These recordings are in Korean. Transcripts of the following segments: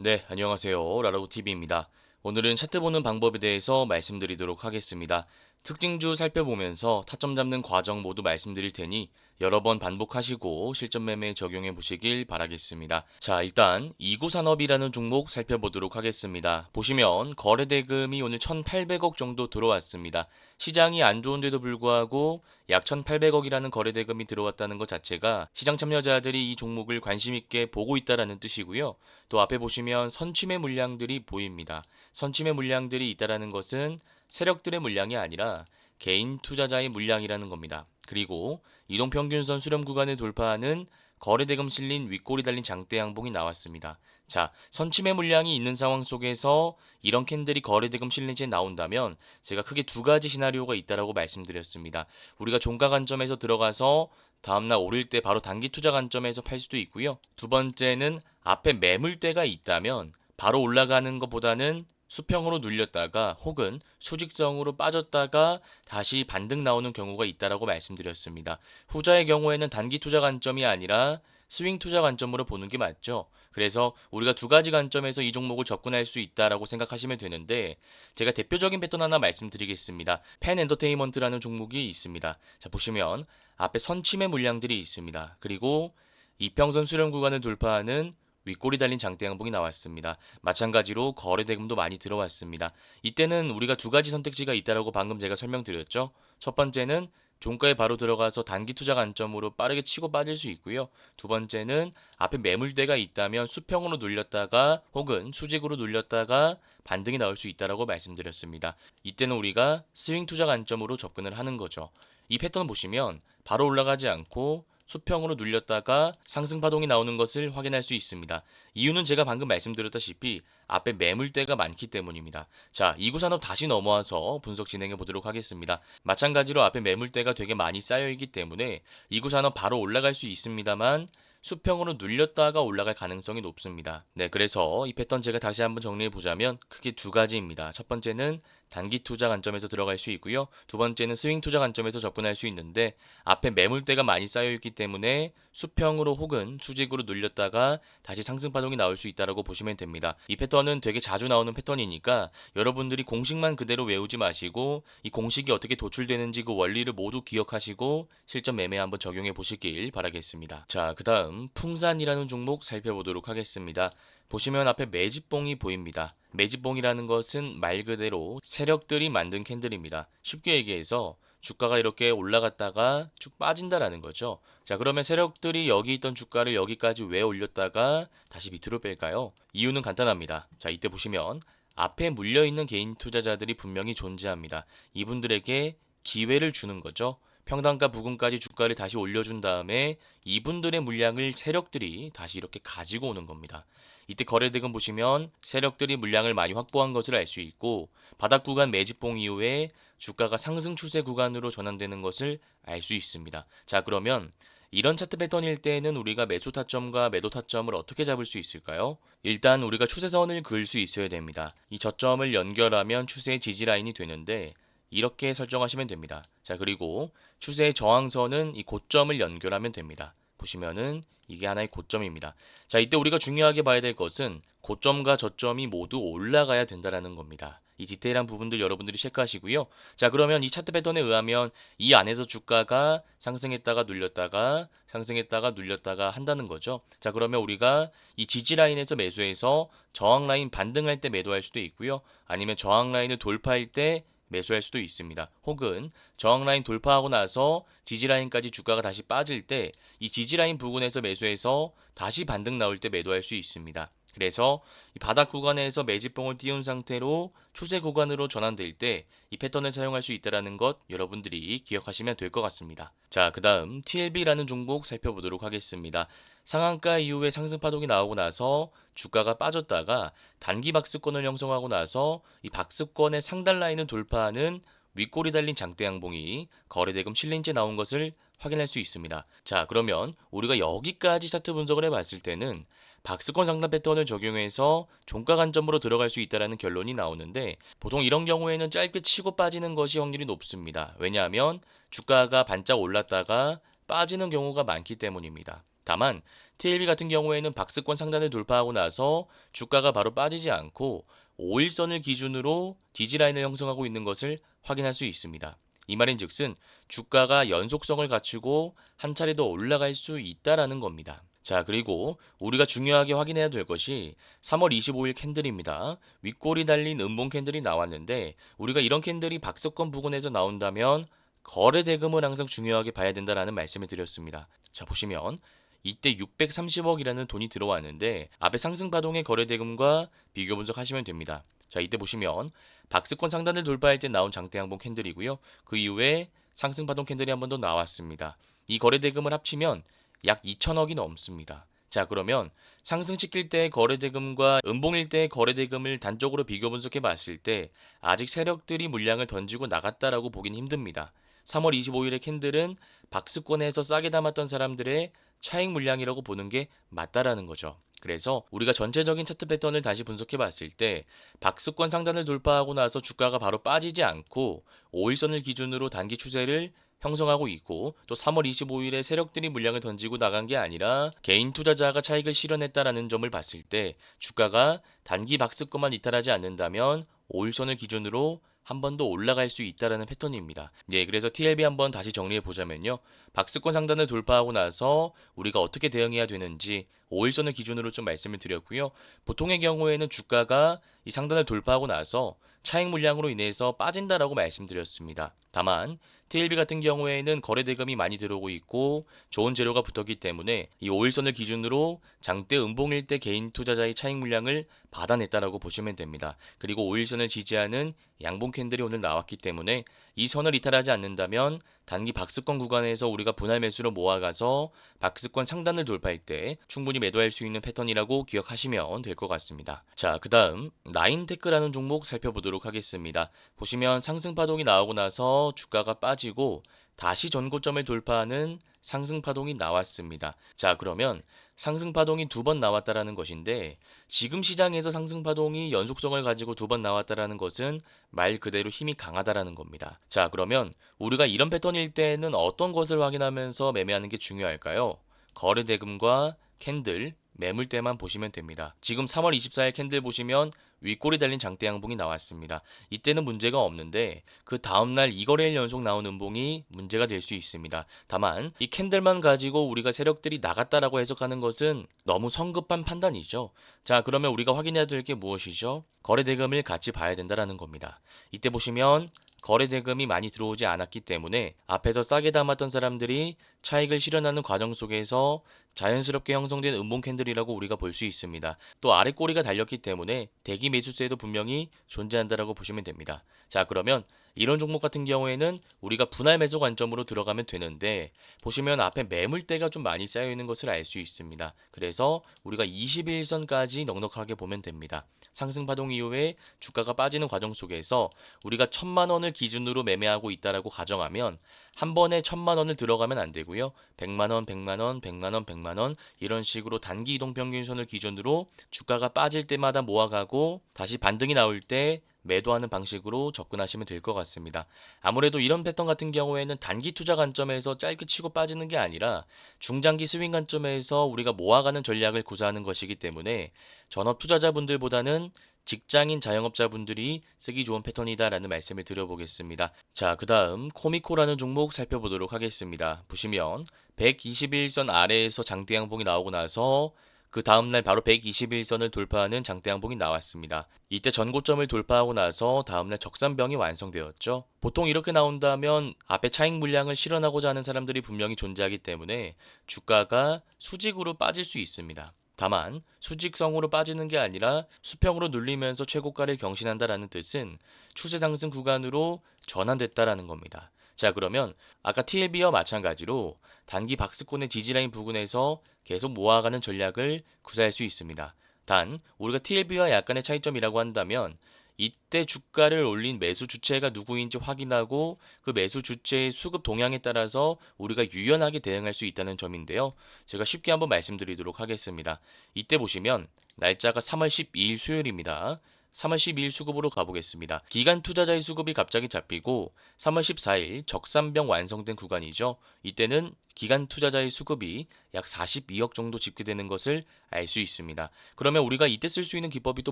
네, 안녕하세요. 라라고TV입니다. 오늘은 차트 보는 방법에 대해서 말씀드리도록 하겠습니다. 특징주 살펴보면서 타점 잡는 과정 모두 말씀드릴 테니 여러 번 반복하시고 실전 매매에 적용해 보시길 바라겠습니다. 자, 일단 이구산업이라는 종목 살펴보도록 하겠습니다. 보시면 거래 대금이 오늘 1,800억 정도 들어왔습니다. 시장이 안 좋은데도 불구하고 약 1,800억이라는 거래 대금이 들어왔다는 것 자체가 시장 참여자들이 이 종목을 관심 있게 보고 있다라는 뜻이고요. 또 앞에 보시면 선취매 물량들이 보입니다. 선취매 물량들이 있다라는 것은 세력들의 물량이 아니라 개인 투자자의 물량이라는 겁니다. 그리고 이동평균선 수렴 구간을 돌파하는 거래대금 실린 윗골이 달린 장대 양봉이 나왔습니다. 자, 선취매 물량이 있는 상황 속에서 이런 캔들이 거래대금 실린 채 나온다면 제가 크게 두 가지 시나리오가 있다라고 말씀드렸습니다. 우리가 종가 관점에서 들어가서 다음날 오를 때 바로 단기 투자 관점에서 팔 수도 있고요. 두 번째는 앞에 매물대가 있다면 바로 올라가는 것보다는 수평으로 눌렸다가 혹은 수직성으로 빠졌다가 다시 반등 나오는 경우가 있다라고 말씀드렸습니다. 후자의 경우에는 단기 투자 관점이 아니라 스윙 투자 관점으로 보는 게 맞죠. 그래서 우리가 두 가지 관점에서 이 종목을 접근할 수 있다라고 생각하시면 되는데 제가 대표적인 패턴 하나 말씀드리겠습니다. 펜 엔터테인먼트라는 종목이 있습니다. 자, 보시면 앞에 선침의 물량들이 있습니다. 그리고 이평선 수렴 구간을 돌파하는 윗골이 달린 장대 양봉이 나왔습니다. 마찬가지로 거래 대금도 많이 들어왔습니다. 이때는 우리가 두 가지 선택지가 있다라고 방금 제가 설명드렸죠. 첫 번째는 종가에 바로 들어가서 단기 투자 관점으로 빠르게 치고 빠질 수 있고요. 두 번째는 앞에 매물대가 있다면 수평으로 눌렸다가 혹은 수직으로 눌렸다가 반등이 나올 수 있다라고 말씀드렸습니다. 이때는 우리가 스윙 투자 관점으로 접근을 하는 거죠. 이 패턴 보시면 바로 올라가지 않고 수평으로 눌렸다가 상승 파동이 나오는 것을 확인할 수 있습니다. 이유는 제가 방금 말씀드렸다시피 앞에 매물대가 많기 때문입니다. 자, 이구산업 다시 넘어와서 분석 진행해 보도록 하겠습니다. 마찬가지로 앞에 매물대가 되게 많이 쌓여 있기 때문에 이구산업 바로 올라갈 수 있습니다만 수평으로 눌렸다가 올라갈 가능성이 높습니다. 네, 그래서 이 패턴 제가 다시 한번 정리해 보자면 크게 두 가지입니다. 첫 번째는 단기 투자 관점에서 들어갈 수 있고요. 두 번째는 스윙 투자 관점에서 접근할 수 있는데 앞에 매물대가 많이 쌓여 있기 때문에 수평으로 혹은 수직으로 눌렸다가 다시 상승 파동이 나올 수 있다라고 보시면 됩니다. 이 패턴은 되게 자주 나오는 패턴이니까 여러분들이 공식만 그대로 외우지 마시고 이 공식이 어떻게 도출되는지 그 원리를 모두 기억하시고 실전 매매 한번 적용해 보시길 바라겠습니다. 자, 그다음 풍산이라는 종목 살펴보도록 하겠습니다. 보시면 앞에 매집봉이 보입니다. 매집봉이라는 것은 말 그대로 세력들이 만든 캔들입니다. 쉽게 얘기해서 주가가 이렇게 올라갔다가 쭉 빠진다라는 거죠. 자, 그러면 세력들이 여기 있던 주가를 여기까지 왜 올렸다가 다시 밑으로 뺄까요? 이유는 간단합니다. 자, 이때 보시면 앞에 물려있는 개인 투자자들이 분명히 존재합니다. 이분들에게 기회를 주는 거죠. 평단가 부근까지 주가를 다시 올려준 다음에 이분들의 물량을 세력들이 다시 이렇게 가지고 오는 겁니다. 이때 거래대금 보시면 세력들이 물량을 많이 확보한 것을 알 수 있고 바닥 구간 매집봉 이후에 주가가 상승 추세 구간으로 전환되는 것을 알 수 있습니다. 자, 그러면 이런 차트 패턴일 때에는 우리가 매수 타점과 매도 타점을 어떻게 잡을 수 있을까요? 일단 우리가 추세선을 그을 수 있어야 됩니다. 이 저점을 연결하면 추세의 지지 라인이 되는데 이렇게 설정하시면 됩니다. 자, 그리고 추세의 저항선은 이 고점을 연결하면 됩니다. 보시면은 이게 하나의 고점입니다. 자, 이때 우리가 중요하게 봐야 될 것은 고점과 저점이 모두 올라가야 된다라는 겁니다. 이 디테일한 부분들 여러분들이 체크하시고요. 자, 그러면 이 차트 패턴에 의하면 이 안에서 주가가 상승했다가 눌렸다가 상승했다가 눌렸다가 한다는 거죠. 자, 그러면 우리가 이 지지 라인에서 매수해서 저항 라인 반등할 때 매도할 수도 있고요. 아니면 저항 라인을 돌파할 때 매수할 수도 있습니다. 혹은 저항라인 돌파하고 나서 지지라인까지 주가가 다시 빠질 때 이 지지라인 부근에서 매수해서 다시 반등 나올 때 매도할 수 있습니다. 그래서 이 바닥 구간에서 매집봉을 띄운 상태로 추세 구간으로 전환될 때 이 패턴을 사용할 수 있다는 것 여러분들이 기억하시면 될 것 같습니다. 자, 그 다음 TLB라는 종목 살펴보도록 하겠습니다. 상한가 이후에 상승 파동이 나오고 나서 주가가 빠졌다가 단기 박스권을 형성하고 나서 이 박스권의 상단 라인을 돌파하는 윗골이 달린 장대 양봉이 거래대금 실린 채 나온 것을 확인할 수 있습니다. 자, 그러면 우리가 여기까지 차트 분석을 해봤을 때는 박스권 상단 패턴을 적용해서 종가 관점으로 들어갈 수 있다는 결론이 나오는데 보통 이런 경우에는 짧게 치고 빠지는 것이 확률이 높습니다. 왜냐하면 주가가 반짝 올랐다가 빠지는 경우가 많기 때문입니다. 다만 TLB 같은 경우에는 박스권 상단을 돌파하고 나서 주가가 바로 빠지지 않고 5일선을 기준으로 지지라인을 형성하고 있는 것을 확인할 수 있습니다. 이 말인즉슨 주가가 연속성을 갖추고 한 차례 더 올라갈 수 있다라는 겁니다. 자, 그리고 우리가 중요하게 확인해야 될 것이 3월 25일 캔들입니다. 윗골이 달린 음봉 캔들이 나왔는데 우리가 이런 캔들이 박스권 부근에서 나온다면 거래 대금을 항상 중요하게 봐야 된다라는 말씀을 드렸습니다. 자, 보시면 이때 630억이라는 돈이 들어왔는데 앞에 상승 파동의 거래 대금과 비교 분석하시면 됩니다. 자, 이때 보시면 박스권 상단을 돌파할 때 나온 장대 양봉 캔들이고요. 그 이후에 상승 파동 캔들이 한 번 더 나왔습니다. 이 거래 대금을 합치면 약 2천억이 넘습니다. 자, 그러면 상승시킬 때 거래대금과 음봉일 때 거래대금을 단적으로 비교 분석해 봤을 때 아직 세력들이 물량을 던지고 나갔다라고 보긴 힘듭니다. 3월 25일의 캔들은 박스권에서 싸게 담았던 사람들의 차익 물량이라고 보는 게 맞다라는 거죠. 그래서 우리가 전체적인 차트 패턴을 다시 분석해 봤을 때 박스권 상단을 돌파하고 나서 주가가 바로 빠지지 않고 5일선을 기준으로 단기 추세를 형성하고 있고 또 3월 25일에 세력들이 물량을 던지고 나간 게 아니라 개인 투자자가 차익을 실현했다라는 점을 봤을 때 주가가 단기 박스권만 이탈하지 않는다면 5일선을 기준으로 한 번 더 올라갈 수 있다라는 패턴입니다. 네, 그래서 TLB 한번 다시 정리해 보자면요. 박스권 상단을 돌파하고 나서 우리가 어떻게 대응해야 되는지 5일선을 기준으로 좀 말씀을 드렸고요. 보통의 경우에는 주가가 이 상단을 돌파하고 나서 차익 물량으로 인해서 빠진다라고 말씀드렸습니다. 다만 TLB 같은 경우에는 거래 대금이 많이 들어오고 있고 좋은 재료가 붙었기 때문에 이 5일선을 기준으로 장대 음봉일 때 개인 투자자의 차익 물량을 받아냈다라고 보시면 됩니다. 그리고 5일선을 지지하는 양봉 캔들이 오늘 나왔기 때문에 이 선을 이탈하지 않는다면 단기 박스권 구간에서 우리가 분할 매수로 모아가서 박스권 상단을 돌파할 때 충분히 매도할 수 있는 패턴이라고 기억하시면 될 것 같습니다. 자, 그 다음 나인테크라는 종목 살펴보도록 하겠습니다. 보시면 상승 파동이 나오고 나서 주가가 빠지고 다시 전고점을 돌파하는 상승 파동이 나왔습니다. 자, 그러면 상승 파동이 두 번 나왔다라는 것인데 지금 시장에서 상승 파동이 연속성을 가지고 두 번 나왔다라는 것은 말 그대로 힘이 강하다라는 겁니다. 자, 그러면 우리가 이런 패턴일 때는 어떤 것을 확인하면서 매매하는 게 중요할까요? 거래 대금과 캔들, 매물대만 보시면 됩니다. 지금 3월 24일 캔들 보시면 윗골이 달린 장대 양봉이 나왔습니다. 이때는 문제가 없는데 그 다음날 2거래일 연속 나온 음봉이 문제가 될 수 있습니다. 다만 이 캔들만 가지고 우리가 세력들이 나갔다라고 해석하는 것은 너무 성급한 판단이죠. 자, 그러면 우리가 확인해야 될 게 무엇이죠? 거래 대금을 같이 봐야 된다라는 겁니다. 이때 보시면 거래 대금이 많이 들어오지 않았기 때문에 앞에서 싸게 담았던 사람들이 차익을 실현하는 과정 속에서 자연스럽게 형성된 음봉 캔들이라고 우리가 볼 수 있습니다. 또 아래 꼬리가 달렸기 때문에 대기 매수세도 분명히 존재한다라고 보시면 됩니다. 자, 그러면 이런 종목 같은 경우에는 우리가 분할 매수 관점으로 들어가면 되는데 보시면 앞에 매물대가 좀 많이 쌓여 있는 것을 알 수 있습니다. 그래서 우리가 21선까지 넉넉하게 보면 됩니다. 상승 파동 이후에 주가가 빠지는 과정 속에서 우리가 1,000만 원을 기준으로 매매하고 있다라고 가정하면 한 번에 1,000만 원을 들어가면 안 되고요. 100만 원, 100만 원, 100만 원, 100만 원 이런 식으로 단기 이동 평균선을 기준으로 주가가 빠질 때마다 모아가고 다시 반등이 나올 때 매도하는 방식으로 접근하시면 될 것 같습니다. 아무래도 이런 패턴 같은 경우에는 단기 투자 관점에서 짧게 치고 빠지는 게 아니라 중장기 스윙 관점에서 우리가 모아가는 전략을 구사하는 것이기 때문에 전업 투자자분들보다는 직장인 자영업자분들이 쓰기 좋은 패턴이다라는 말씀을 드려보겠습니다. 자, 그 다음 코미코라는 종목 살펴보도록 하겠습니다. 보시면 121선 아래에서 장대 양봉이 나오고 나서 그 다음날 바로 121선을 돌파하는 장대 양봉이 나왔습니다. 이때 전고점을 돌파하고 나서 다음날 적산병이 완성되었죠. 보통 이렇게 나온다면 앞에 차익 물량을 실현하고자 하는 사람들이 분명히 존재하기 때문에 주가가 수직으로 빠질 수 있습니다. 다만 수직성으로 빠지는 게 아니라 수평으로 눌리면서 최고가를 경신한다라는 뜻은 추세 상승 구간으로 전환됐다라는 겁니다. 자, 그러면 아까 TLB와 마찬가지로 단기 박스권의 지지라인 부근에서 계속 모아가는 전략을 구사할 수 있습니다. 단 우리가 TLB와 약간의 차이점이라고 한다면 이때 주가를 올린 매수 주체가 누구인지 확인하고 그 매수 주체의 수급 동향에 따라서 우리가 유연하게 대응할 수 있다는 점인데요. 제가 쉽게 한번 말씀드리도록 하겠습니다. 이때 보시면 날짜가 3월 12일 수요일입니다. 3월 12일 수급으로 가보겠습니다. 기간 투자자의 수급이 갑자기 잡히고 3월 14일 적산병 완성된 구간이죠. 이때는 기간 투자자의 수급이 약 42억 정도 집계되는 것을 알 수 있습니다. 그러면 우리가 이때 쓸 수 있는 기법이 또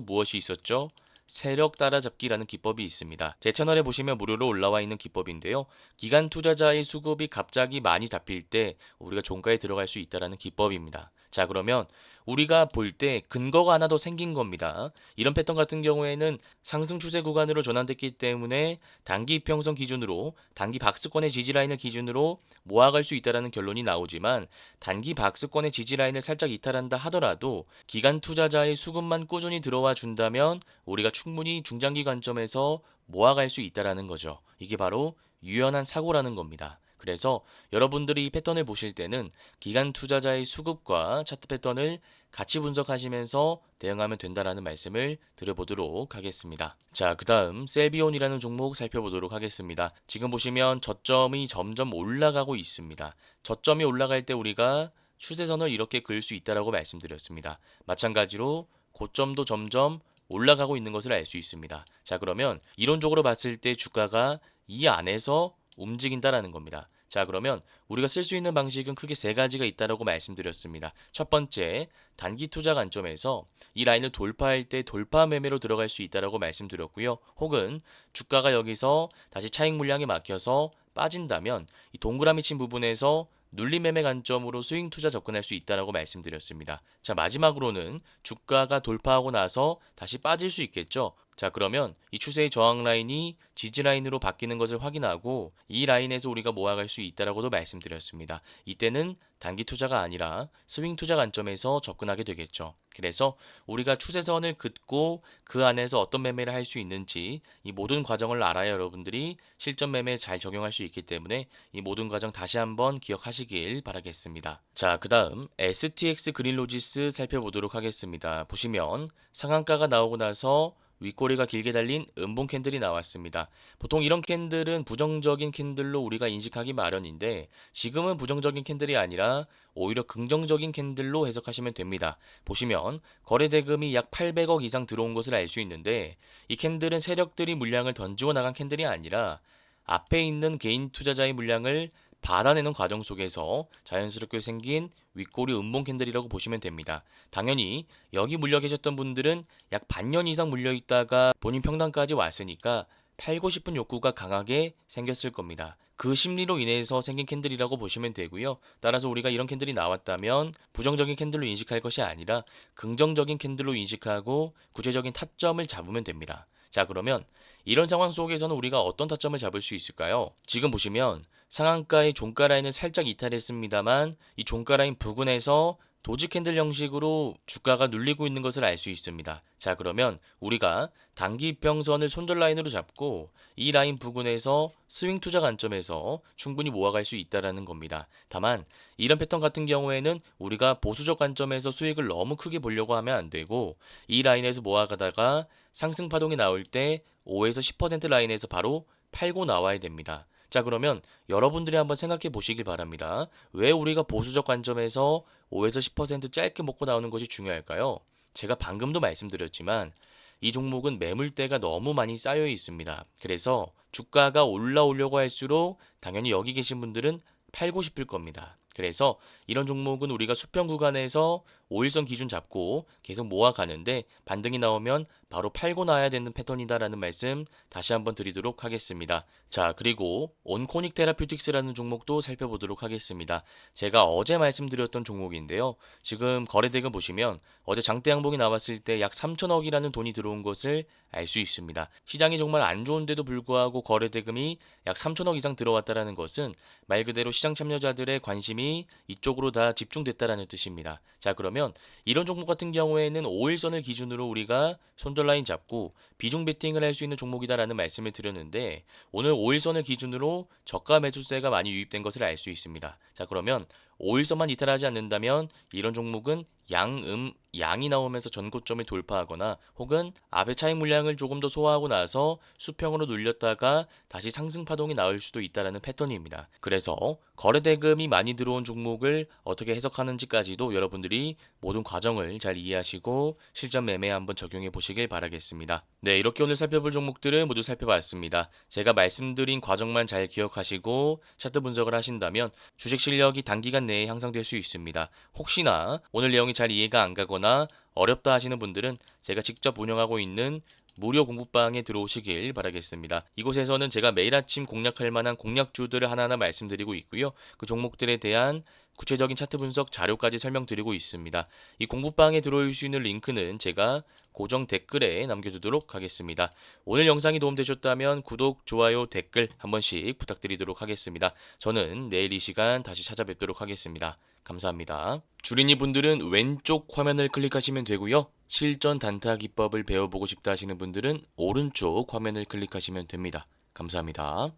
무엇이 있었죠? 세력 따라잡기라는 기법이 있습니다. 제 채널에 보시면 무료로 올라와 있는 기법인데요. 기간 투자자의 수급이 갑자기 많이 잡힐 때 우리가 종가에 들어갈 수 있다는 기법입니다. 자, 그러면 우리가 볼 때 근거가 하나 더 생긴 겁니다. 이런 패턴 같은 경우에는 상승 추세 구간으로 전환됐기 때문에 단기 이평선 기준으로 단기 박스권의 지지 라인을 기준으로 모아갈 수 있다는 결론이 나오지만 단기 박스권의 지지 라인을 살짝 이탈한다 하더라도 기간 투자자의 수급만 꾸준히 들어와 준다면 우리가 충분히 중장기 관점에서 모아갈 수 있다는 거죠. 이게 바로 유연한 사고라는 겁니다. 그래서 여러분들이 이 패턴을 보실 때는 기간 투자자의 수급과 차트 패턴을 같이 분석하시면서 대응하면 된다라는 말씀을 드려보도록 하겠습니다. 자, 그 다음 셀비온이라는 종목 살펴보도록 하겠습니다. 지금 보시면 저점이 점점 올라가고 있습니다. 저점이 올라갈 때 우리가 추세선을 이렇게 그을 수 있다라고 말씀드렸습니다. 마찬가지로 고점도 점점 올라가고 있는 것을 알 수 있습니다. 자, 그러면 이론적으로 봤을 때 주가가 이 안에서 움직인다라는 겁니다. 자, 그러면 우리가 쓸 수 있는 방식은 크게 세 가지가 있다라고 말씀드렸습니다. 첫 번째, 단기 투자 관점에서 이 라인을 돌파할 때 돌파 매매로 들어갈 수 있다라고 말씀드렸고요. 혹은 주가가 여기서 다시 차익 물량에 막혀서 빠진다면 이 동그라미 친 부분에서 눌림 매매 관점으로 스윙 투자 접근할 수 있다라고 말씀드렸습니다. 자, 마지막으로는 주가가 돌파하고 나서 다시 빠질 수 있겠죠. 자, 그러면 이 추세의 저항 라인이 지지 라인으로 바뀌는 것을 확인하고 이 라인에서 우리가 모아갈 수 있다라고도 말씀드렸습니다. 이때는 단기 투자가 아니라 스윙 투자 관점에서 접근하게 되겠죠. 그래서 우리가 추세선을 긋고 그 안에서 어떤 매매를 할 수 있는지 이 모든 과정을 알아야 여러분들이 실전 매매에 잘 적용할 수 있기 때문에 이 모든 과정 다시 한번 기억하시길 바라겠습니다. 자, 그 다음 STX 그린로지스 살펴보도록 하겠습니다. 보시면 상한가가 나오고 나서 윗꼬리가 길게 달린 음봉 캔들이 나왔습니다. 보통 이런 캔들은 부정적인 캔들로 우리가 인식하기 마련인데 지금은 부정적인 캔들이 아니라 오히려 긍정적인 캔들로 해석하시면 됩니다. 보시면 거래 대금이 약 800억 이상 들어온 것을 알 수 있는데 이 캔들은 세력들이 물량을 던지고 나간 캔들이 아니라 앞에 있는 개인 투자자의 물량을 받아내는 과정 속에서 자연스럽게 생긴 윗꼬리 음봉 캔들이라고 보시면 됩니다. 당연히 여기 물려 계셨던 분들은 약 반년 이상 물려 있다가 본인 평단까지 왔으니까 팔고 싶은 욕구가 강하게 생겼을 겁니다. 그 심리로 인해서 생긴 캔들이라고 보시면 되고요. 따라서 우리가 이런 캔들이 나왔다면 부정적인 캔들로 인식할 것이 아니라 긍정적인 캔들로 인식하고 구체적인 타점을 잡으면 됩니다. 자, 그러면 이런 상황 속에서는 우리가 어떤 타점을 잡을 수 있을까요? 지금 보시면 상한가의 종가 라인을 살짝 이탈했습니다만 이 종가 라인 부근에서 도지 캔들 형식으로 주가가 눌리고 있는 것을 알 수 있습니다. 자, 그러면 우리가 단기 이평선을 손절 라인으로 잡고 이 라인 부근에서 스윙 투자 관점에서 충분히 모아갈 수 있다라는 겁니다. 다만 이런 패턴 같은 경우에는 우리가 보수적 관점에서 수익을 너무 크게 보려고 하면 안 되고 이 라인에서 모아가다가 상승 파동이 나올 때 5에서 10% 라인에서 바로 팔고 나와야 됩니다. 자, 그러면 여러분들이 한번 생각해 보시길 바랍니다. 왜 우리가 보수적 관점에서 5에서 10% 짧게 먹고 나오는 것이 중요할까요? 제가 방금도 말씀드렸지만 이 종목은 매물대가 너무 많이 쌓여 있습니다. 그래서 주가가 올라오려고 할수록 당연히 여기 계신 분들은 팔고 싶을 겁니다. 그래서 이런 종목은 우리가 수평 구간에서 5일선 기준 잡고 계속 모아가는데 반등이 나오면 바로 팔고 나야 되는 패턴이다라는 말씀 다시 한번 드리도록 하겠습니다. 자, 그리고 온코닉 테라퓨틱스라는 종목도 살펴보도록 하겠습니다. 제가 어제 말씀드렸던 종목인데요. 지금 거래대금 보시면 어제 장대 양봉이 나왔을 때 약 3천억이라는 돈이 들어온 것을 알 수 있습니다. 시장이 정말 안 좋은데도 불구하고 거래대금이 약 3천억 이상 들어왔다는 것은 말 그대로 시장 참여자들의 관심이 이쪽으로 다 집중됐다라는 뜻입니다. 자, 그러면 이런 종목 같은 경우에는 5일선을 기준으로 우리가 손절 라인 잡고 비중 베팅을 할 수 있는 종목이다라는 말씀을 드렸는데 오늘 5일선을 기준으로 저가 매수세가 많이 유입된 것을 알 수 있습니다. 자, 그러면 5일선만 이탈하지 않는다면 이런 종목은 양이 나오면서 전고점을 돌파하거나 혹은 앞의 차익 물량을 조금 더 소화하고 나서 수평으로 눌렸다가 다시 상승 파동이 나올 수도 있다라는 패턴입니다. 그래서 거래 대금이 많이 들어온 종목을 어떻게 해석하는지까지도 여러분들이 모든 과정을 잘 이해하시고 실전 매매에 한번 적용해 보시길 바라겠습니다. 네, 이렇게 오늘 살펴볼 종목들은 모두 살펴봤습니다. 제가 말씀드린 과정만 잘 기억하시고 차트 분석을 하신다면 주식 실력이 단기간 내에 향상될 수 있습니다. 혹시나 오늘 내용이 잘 이해가 안 가거나 어렵다 하시는 분들은 제가 직접 운영하고 있는 무료 공부방에 들어오시길 바라겠습니다. 이곳에서는 제가 매일 아침 공략할 만한 공략주들을 하나하나 말씀드리고 있고요. 그 종목들에 대한 구체적인 차트 분석 자료까지 설명드리고 있습니다. 이 공부방에 들어올 수 있는 링크는 제가 고정 댓글에 남겨두도록 하겠습니다. 오늘 영상이 도움되셨다면 구독, 좋아요, 댓글 한 번씩 부탁드리도록 하겠습니다. 저는 내일 이 시간 다시 찾아뵙도록 하겠습니다. 감사합니다. 주린이 분들은 왼쪽 화면을 클릭하시면 되고요. 실전 단타 기법을 배워보고 싶다 하시는 분들은 오른쪽 화면을 클릭하시면 됩니다. 감사합니다.